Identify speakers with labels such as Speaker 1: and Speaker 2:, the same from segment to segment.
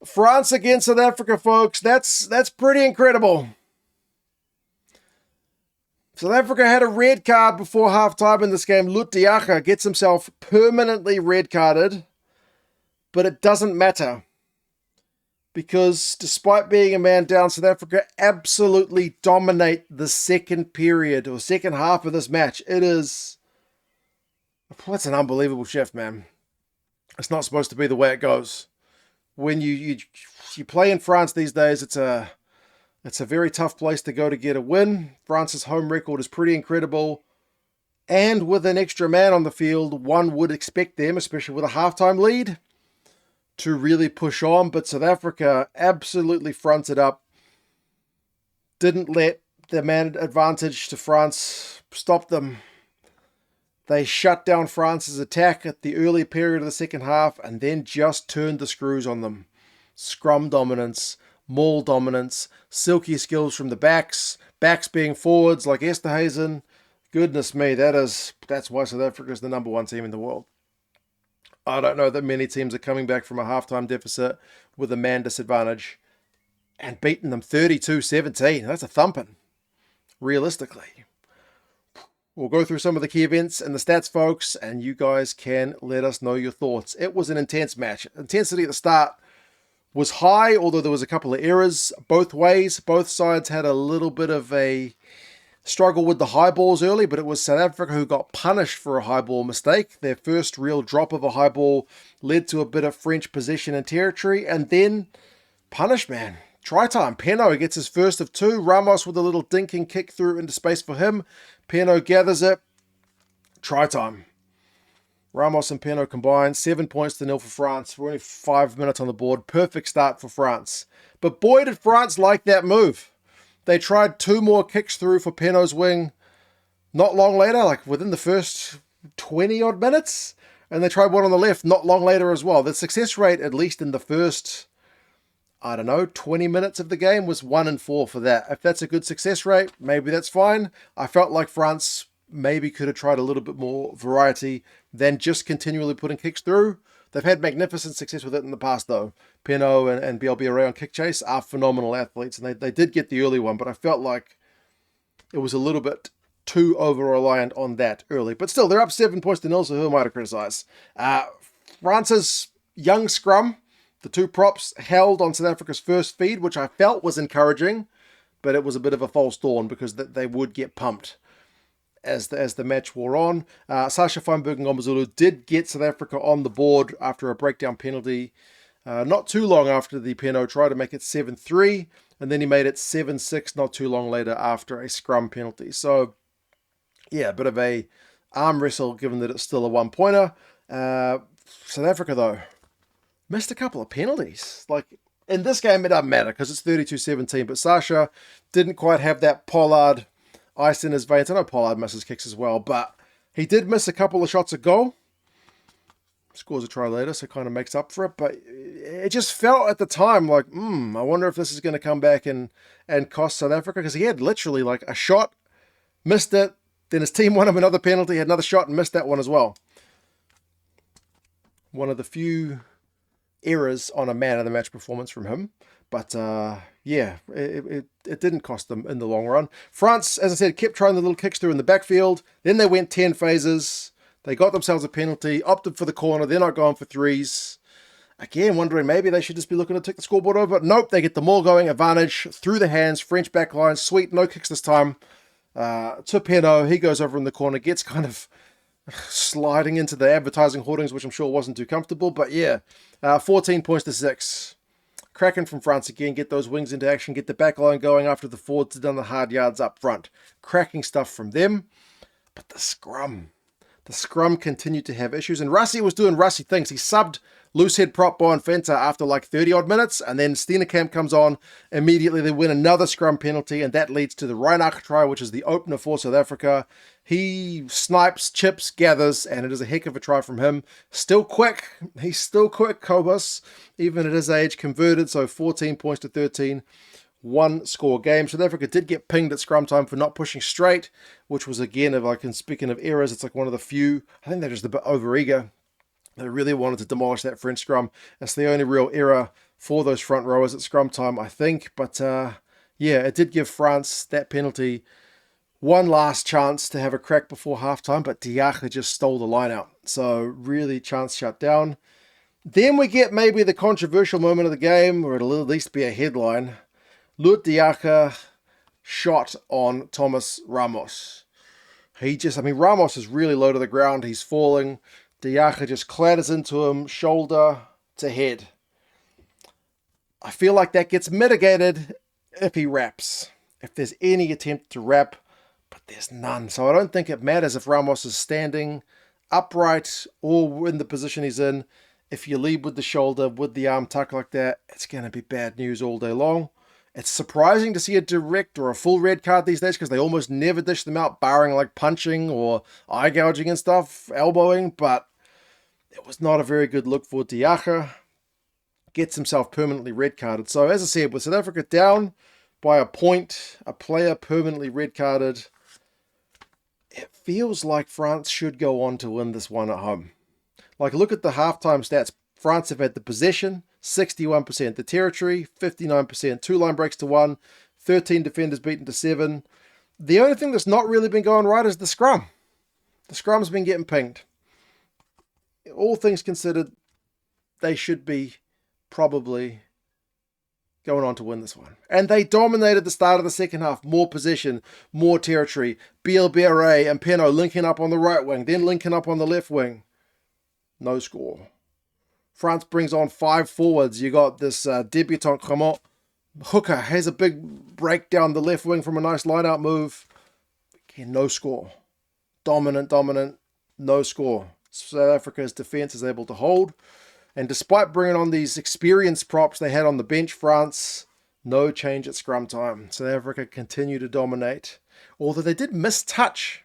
Speaker 1: France against South Africa, folks. That's pretty incredible. South Africa had a red card before halftime in this game. Lutiaga gets himself permanently red carded, but it doesn't matter because despite being a man down, South Africa absolutely dominate the second period or second half of this match. It's an unbelievable shift, man. It's not supposed to be the way it goes. When you play in France these days, it's a very tough place to go to get a win. France's home record is pretty incredible. And with an extra man on the field, one would expect them, especially with a halftime lead, to really push on. But South Africa absolutely fronted up. Didn't let the man advantage to France stop them. They shut down France's attack at the early period of the second half and then just turned the screws on them. Scrum dominance, maul dominance, silky skills from the backs being forwards like Esterhuizen. Goodness me, that's why South Africa is the number one team in the world. I don't know that many teams are coming back from a halftime deficit with a man disadvantage and beating them 32-17. That's a thumping, realistically. We'll go through some of the key events and the stats, folks, and you guys can let us know your thoughts. It was an intense match. Intensity at the start was high, although there was a couple of errors both ways. Both sides had a little bit of a struggle with the high balls early, but it was South Africa who got punished for a high ball mistake. Their first real drop of a high ball led to a bit of French possession and territory, and then punish, man. Try time. Penaud gets his first of two. Ramos with a little dinking kick through into space for him. Penaud gathers it. Try time. Ramos and Penaud combined. 7-0 for France. We're only 5 minutes on the board. Perfect start for France. But boy, did France like that move. They tried two more kicks through for Penaud's wing not long later, like within the first 20-odd minutes. And they tried one on the left not long later as well. The success rate, at least in the first 20 minutes of the game was 1-4 for that. If that's a good success rate, maybe that's fine. I felt like France maybe could have tried a little bit more variety than just continually putting kicks through. They've had magnificent success with it in the past, though. Penaud and Bielle-Biarrey on kick chase are phenomenal athletes, and they did get the early one, but I felt like it was a little bit too over-reliant on that early. But still, they're up 7-0, so who am I to criticize? France's young scrum, the two props held on South Africa's first feed, which I felt was encouraging, but it was a bit of a false dawn because they would get pumped as the match wore on. Sasha Feinberg-Mngomezulu did get South Africa on the board after a breakdown penalty not too long after the Penaud tried to make it 7-3, and then he made it 7-6 not too long later after a scrum penalty. So, yeah, a bit of a arm wrestle given that it's still a one-pointer. South Africa, though, missed a couple of penalties. Like, in this game, it doesn't matter because it's 32-17, but Sasha didn't quite have that Pollard ice in his veins. I know Pollard misses kicks as well, but he did miss a couple of shots at goal. Scores a try later, so kind of makes up for it. But it just felt at the time like, I wonder if this is going to come back and cost South Africa, because he had literally like a shot, missed it, then his team won him another penalty, had another shot and missed that one as well. One of the few errors on a man of the match performance from him. But yeah, it didn't cost them in the long run. France, as I said, kept trying the little kicks through in the backfield. Then they went 10 phases. They got themselves a penalty, opted for the corner. They're not going for threes. Again, wondering maybe they should just be looking to take the scoreboard over. Nope, they get the maul going, advantage, through the hands, French backline. Sweet, no kicks this time. To Penaud, he goes over in the corner, gets kind of sliding into the advertising hoardings, which I'm sure wasn't too comfortable. But yeah, 14-6. Cracking from France again, get those wings into action, get the back line going after the forwards have done the hard yards up front. Cracking stuff from them. But the scrum continued to have issues, and Rassie was doing Rassie things. He subbed loosehead prop Boan Fenta after like 30-odd minutes, and then Steenekamp comes on. Immediately they win another scrum penalty, and that leads to the Reinach try, which is the opener for South Africa. He snipes, chips, gathers, and it is a heck of a try from him. Still quick. He's still quick, Kobus, even at his age, converted, so 14-13. One score game. South Africa did get pinged at scrum time for not pushing straight, which was again, speaking of errors, it's like one of the few, I think they're just a bit overeager. They really wanted to demolish that French scrum. That's the only real error for those front rowers at scrum time, I think. But yeah, it did give France that penalty one last chance to have a crack before halftime, but Diakha just stole the line out. So really chance shut down. Then we get maybe the controversial moment of the game, or it'll at least be a headline. Lut Diakha shot on Thomas Ramos. Ramos is really low to the ground. He's falling. Diakha just clatters into him, shoulder to head. I feel like that gets mitigated if he wraps. If there's any attempt to wrap, but there's none. So I don't think it matters if Ramos is standing upright or in the position he's in. If you lead with the shoulder, with the arm tuck like that, it's going to be bad news all day long. It's surprising to see a direct or a full red card these days because they almost never dish them out, barring like punching or eye gouging and stuff, elbowing, but it was not a very good look for Diakha. Gets himself permanently red carded. So as I said, with South Africa down by a point, a player permanently red carded, it feels like France should go on to win this one at home. Like, look at the halftime stats. France have had the possession, 61%. The territory, 59%. 2 line breaks to 1. 13 defenders beaten to 7. The only thing that's not really been going right is the scrum. The scrum's been getting pinged. All things considered, they should be probably going on to win this one. And they dominated the start of the second half. More possession, more territory. Bielle-Biarrey and Penaud linking up on the right wing, then linking up on the left wing. No score. France brings on 5 forwards. You got this debutant Cramont. Hooker has a big break down the left wing from a nice line-out move. Again, no score. Dominant, no score. South Africa's defence is able to hold. And despite bringing on these experienced props they had on the bench, France, no change at scrum time. South Africa continue to dominate. Although they did miss touch.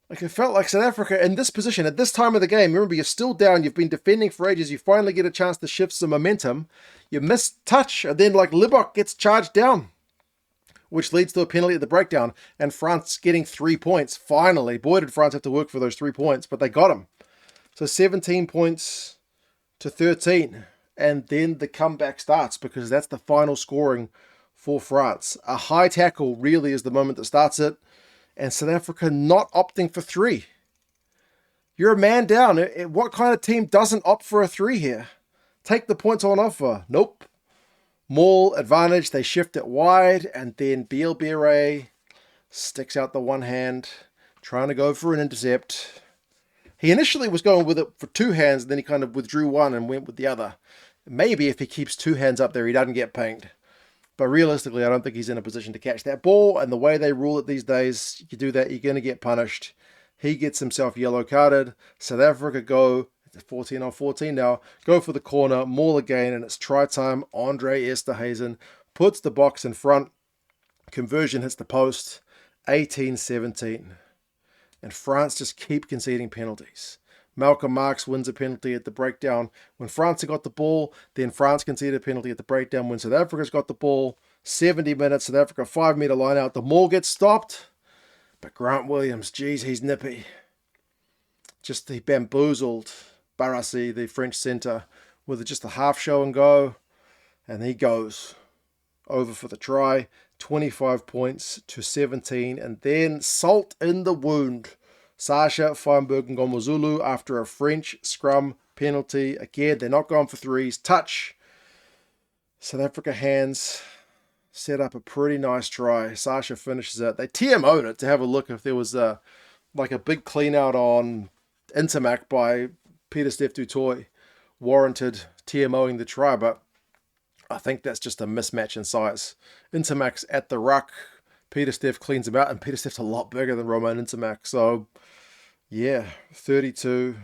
Speaker 1: Like, it felt like South Africa in this position, at this time of the game, remember, you're still down, you've been defending for ages, you finally get a chance to shift some momentum, you miss touch, and then like Libok gets charged down, which leads to a penalty at the breakdown, and France getting 3 points, finally. Boy, did France have to work for those 3 points, but they got them. So 17 points to 13, and then the comeback starts, because that's the final scoring for France. A high tackle really is the moment that starts it. And South Africa not opting for 3. You're a man down. What kind of team doesn't opt for a 3 here? Take the points on offer. Nope. Maul advantage. They shift it wide. And then Bielle-Biarrey sticks out the one hand, trying to go for an intercept. He initially was going with it for 2 hands, and then he kind of withdrew one and went with the other. Maybe if he keeps 2 hands up there, he doesn't get pinged. But realistically, I don't think he's in a position to catch that ball. And the way they rule it these days, you do that, you're going to get punished. He gets himself yellow carded. South Africa go, 14 on 14 now, go for the corner, maul again, and it's try time. Andre Esterhuizen puts the box in front. Conversion hits the post, 18-17. And France just keep conceding penalties. Malcolm Marx wins a penalty at the breakdown. When France got the ball, then France conceded a penalty at the breakdown. When South Africa's got the ball, 70 minutes, South Africa 5-metre line out. The maul gets stopped. But Grant Williams, geez, he's nippy. Just he bamboozled Barassi, the French centre, with just a half show and go. And he goes over for the try. 25 points to 17. And then salt in the wound. Sasha Feinberg-Mngomezulu after a French scrum penalty. Again, they're not going for 3s. Touch. South Africa hands set up a pretty nice try. Sasha finishes it. They TMO'd it to have a look if there was a big clean out on Ntamack by Pieter-Steph du Toit warranted TMOing the try, but I think that's just a mismatch in size. Ntamack's at the ruck. Pieter-Steph cleans him out, and Pieter-Steph's a lot bigger than Romain Ntamack. So, yeah, 32-17.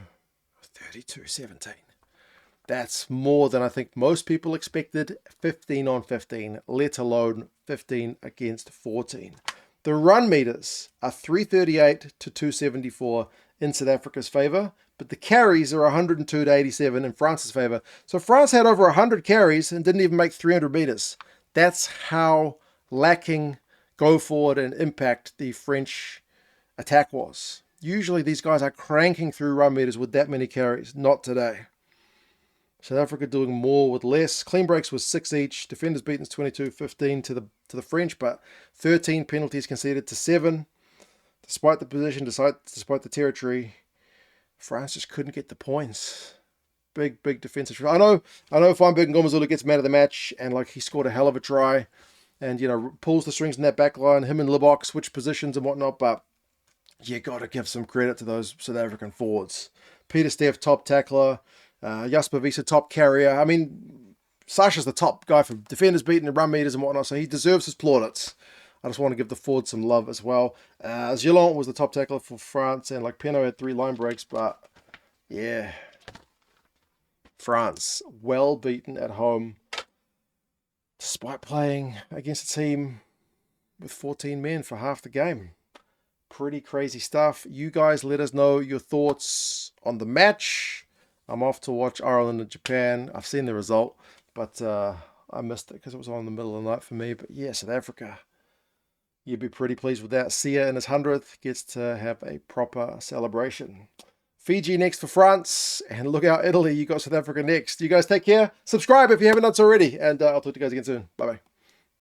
Speaker 1: That's more than I think most people expected. 15 on 15, let alone 15 against 14. The run meters are 338 to 274 in South Africa's favour, but the carries are 102 to 87 in France's favour. So France had over 100 carries and didn't even make 300 metres. That's how lacking go forward and impact the French attack was. Usually these guys are cranking through run meters with that many carries. Not today. South Africa doing more with less. Clean breaks was 6 each. Defenders beaten 22-15 to the French, but 13 penalties conceded to 7. Despite the position, despite the territory, France just couldn't get the points. Big defensive. I know Feinberg-Mngomezulu gets man of the match, and like he scored a hell of a try, and pulls the strings in that back line. Him and Libbok switch positions and whatnot, but you got to give some credit to those South African forwards. Pieter-Steph, top tackler. Jasper Wiese, top carrier. I mean, Sasha's the top guy for defenders beating and run meters and whatnot, so he deserves his plaudits. I just want to give the forward some love as well. Jelonch was the top tackler for France, and like Penaud had 3 line breaks, but yeah. France, well beaten at home, despite playing against a team with 14 men for half the game. Pretty crazy stuff. You guys let us know your thoughts on the match. I'm off to watch Ireland and Japan. I've seen the result, but I missed it because it was on in the middle of the night for me. But yeah, South Africa, you'd be pretty pleased with that. Sia in his 100th gets to have a proper celebration. Fiji next for France, and look out Italy. You got South Africa next. You guys take care. Subscribe if you haven't done so already, and I'll talk to you guys again soon. Bye-bye.